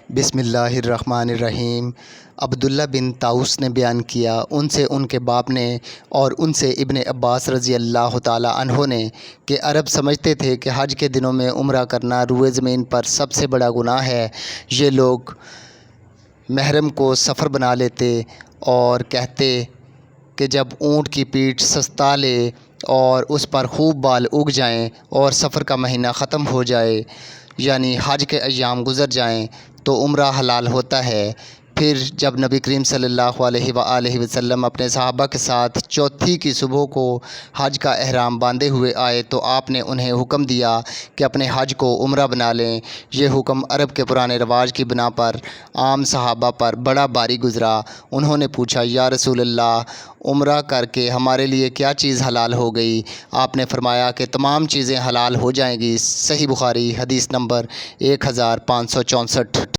بسم اللہ الرحمن الرحیم۔ عبداللہ بن طاؤس نے بیان کیا، ان سے ان کے باپ نے اور ان سے ابن عباس رضی اللہ تعالی عنہ نے کہ عرب سمجھتے تھے کہ حج کے دنوں میں عمرہ کرنا روئے زمین پر سب سے بڑا گناہ ہے۔ یہ لوگ محرم کو سفر بنا لیتے اور کہتے کہ جب اونٹ کی پیٹھ سستا لے اور اس پر خوب بال اگ جائیں اور سفر کا مہینہ ختم ہو جائے، یعنی حج کے ایام گزر جائیں تو عمرہ حلال ہوتا ہے۔ پھر جب نبی کریم صلی اللہ علیہ وآلہ وسلم اپنے صحابہ کے ساتھ چوتھی کی صبح کو حج کا احرام باندھے ہوئے آئے تو آپ نے انہیں حکم دیا کہ اپنے حج کو عمرہ بنا لیں۔ یہ حکم عرب کے پرانے رواج کی بنا پر عام صحابہ پر بڑا باری گزرا۔ انہوں نے پوچھا، یا رسول اللہ، عمرہ کر کے ہمارے لیے کیا چیز حلال ہو گئی؟ آپ نے فرمایا کہ تمام چیزیں حلال ہو جائیں گی۔ صحیح بخاری، حدیث نمبر 1564۔